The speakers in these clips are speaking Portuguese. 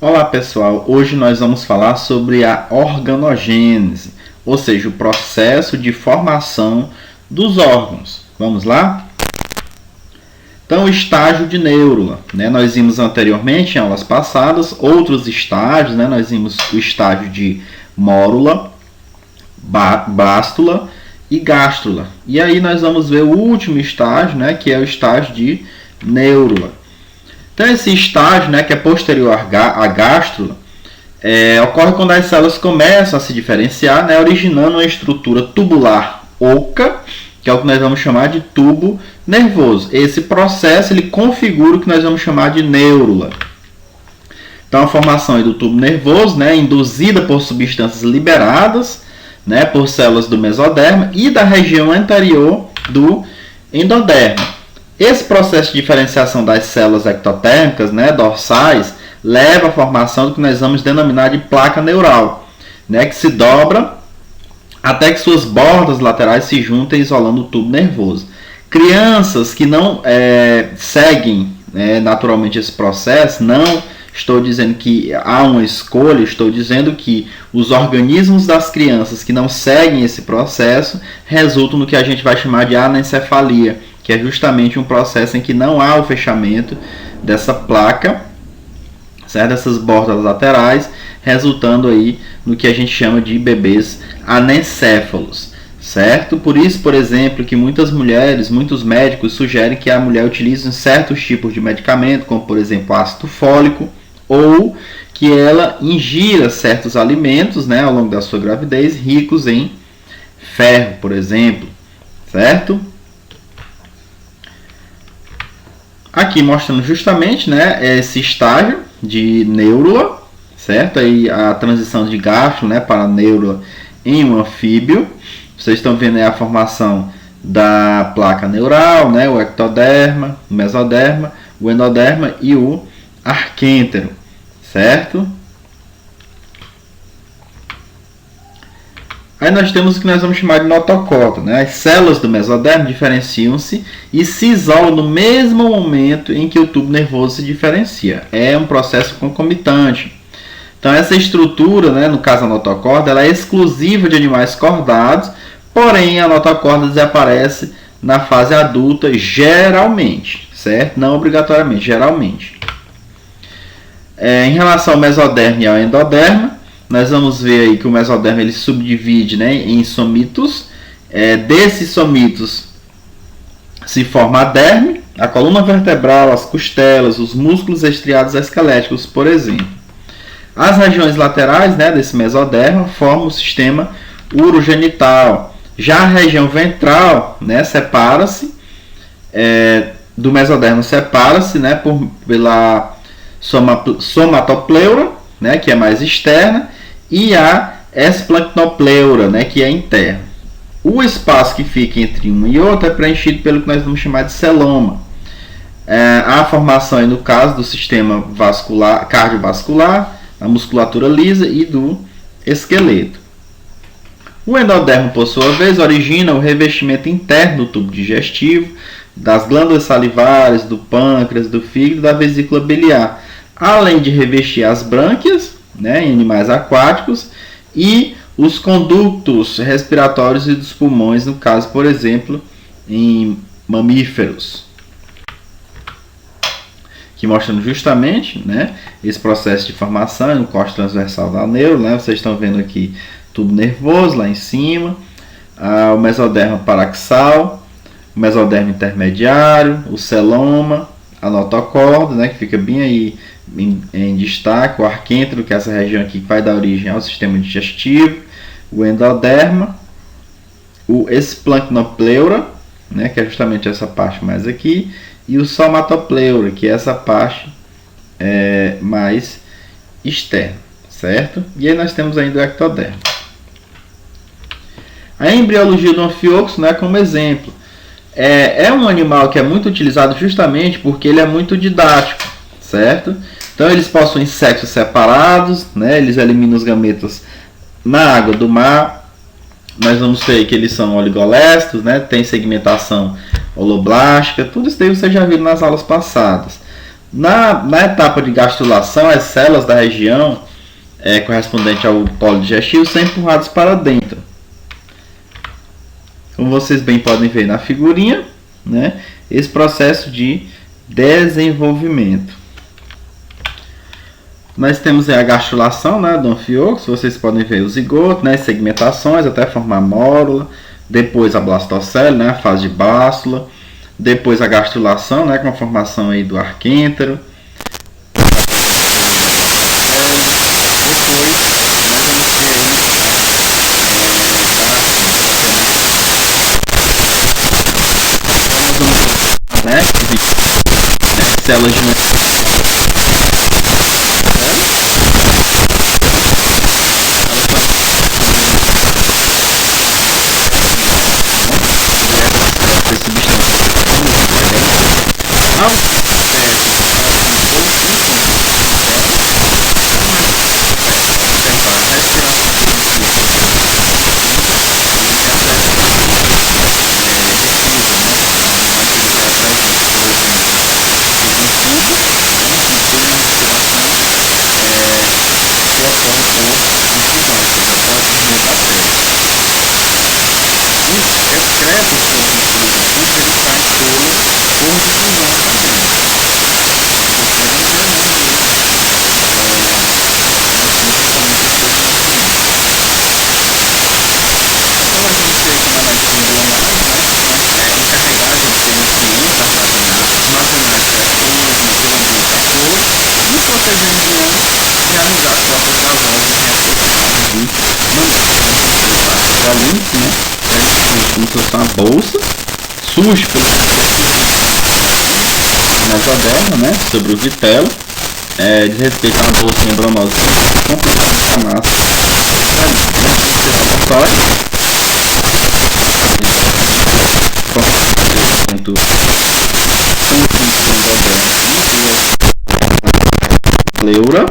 Olá pessoal, hoje nós vamos falar sobre a organogênese, ou seja, o processo de formação dos órgãos. Vamos lá? Então, o estágio de neurula, nós vimos anteriormente em aulas passadas outros estágios, nós vimos o estágio de mórula, bástula e gástrula. E aí nós vamos ver o último estágio, que é o estágio de neurula. Então, esse estágio, que é posterior à gástrula, ocorre quando as células começam a se diferenciar, originando uma estrutura tubular oca, que é o que nós vamos chamar de tubo nervoso. Esse processo ele configura o que nós vamos chamar de neurula. Então, a formação do tubo nervoso, induzida por substâncias liberadas, por células do mesoderma e da região anterior do endoderma. Esse processo de diferenciação das células ectotérmicas, dorsais, leva à formação do que nós vamos denominar de placa neural, que se dobra até que suas bordas laterais se juntem, isolando o tubo nervoso. Crianças que não seguem naturalmente esse processo, não estou dizendo que há uma escolha, estou dizendo que os organismos das crianças que não seguem esse processo resultam no que a gente vai chamar de anencefalia, que é justamente um processo em que não há o fechamento dessa placa, certo? Dessas bordas laterais, resultando aí no que a gente chama de bebês anencéfalos, certo? Por isso, por exemplo, que muitas mulheres, muitos médicos sugerem que a mulher utilize certos tipos de medicamento, como por exemplo ácido fólico, ou que ela ingira certos alimentos, ao longo da sua gravidez, ricos em ferro, por exemplo, certo? Aqui mostrando justamente esse estágio de neurula, certo? Aí a transição de gástrula para a neurula em um anfíbio. Vocês estão vendo aí a formação da placa neural, o ectoderma, o mesoderma, o endoderma e o arquêntero, certo? Aí nós temos o que nós vamos chamar de notocota. As células do mesoderma diferenciam-se e se isolam no mesmo momento em que o tubo nervoso se diferencia. É um processo concomitante. Então essa estrutura, no caso a notocorda, ela é exclusiva de animais cordados, porém a notocorda desaparece na fase adulta geralmente, certo? Não obrigatoriamente, geralmente. Em relação ao mesoderma e ao endoderma, nós vamos ver aí que o mesoderma ele subdivide em somitos. Desses somitos se forma a derme, a coluna vertebral, as costelas, os músculos estriados esqueléticos, por exemplo. As regiões laterais desse mesoderma formam o sistema urogenital. Já a região ventral separa-se do mesoderma, separa-se pela somatopleura, que é mais externa, e a esplancnopleura, que é interna. O espaço que fica entre um e outro é preenchido pelo que nós vamos chamar de celoma. A formação, no caso, do sistema cardiovascular, a musculatura lisa e do esqueleto. O endodermo, por sua vez, origina o revestimento interno do tubo digestivo, das glândulas salivares, do pâncreas, do fígado e da vesícula biliar, além de revestir as brânquias, em animais aquáticos, e os condutos respiratórios e dos pulmões, no caso, por exemplo, em mamíferos. Aqui mostrando justamente esse processo de formação no corte transversal da neurula. Vocês estão vendo aqui tubo nervoso lá em cima, o mesoderma paraxal, o mesoderma intermediário, o celoma, a notocorda, que fica bem aí em destaque, o arquêntero, que é essa região aqui que vai dar origem ao sistema digestivo, o endoderma, o esplancnopleura, que é justamente essa parte mais aqui, e o somatopleura, que é essa parte mais externa, certo? E aí nós temos ainda o ectoderma. A embriologia do anfíoxo, como exemplo, é um animal que é muito utilizado justamente porque ele é muito didático, certo? Então eles possuem sexos separados, eles eliminam os gametas na água do mar. Nós vamos ver que eles são oligolésticos, tem segmentação holoblástica, tudo isso daí você já viu nas aulas passadas. Na etapa de gastrulação, as células da região correspondente ao polo digestivo são empurradas para dentro. Como vocês bem podem ver na figurinha, né, esse processo de desenvolvimento. Nós temos a gastrulação, né, do anfíoxo, vocês podem ver o zigoto, né, segmentações até formar mórula, depois a blastocele, né, a fase de bástula, depois a gastrulação, né, com a formação aí do arquêntero. Né, células de como se fosse uma bolsa, surge pelo mesoderma, né, sobre o vitelo, diz respeito a uma bolsa membranosa completamente a massa pleura.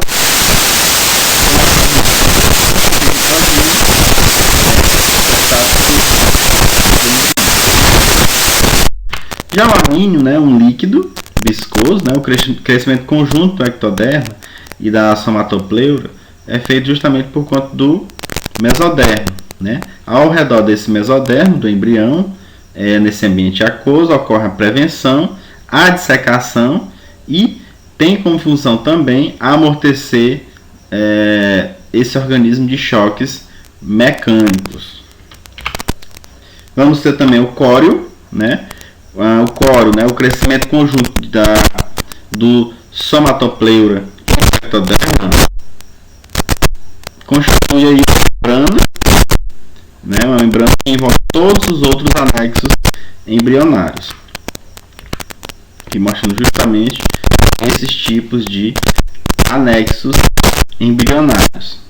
Já o armínio, né, um líquido viscoso, né, o crescimento conjunto do ectoderma e da somatopleura é feito justamente por conta do mesodermo, né? Ao redor desse mesodermo, do embrião, nesse ambiente aquoso, ocorre a prevenção, a dissecação e tem como função também amortecer esse organismo de choques mecânicos. Vamos ter também o córeo, né? O córeo, né? O crescimento conjunto do somatopleura com o ectoderma constitui aí uma membrana, né? Uma membrana que envolve todos os outros anexos embrionários, que mostram justamente esses tipos de anexos embrionários.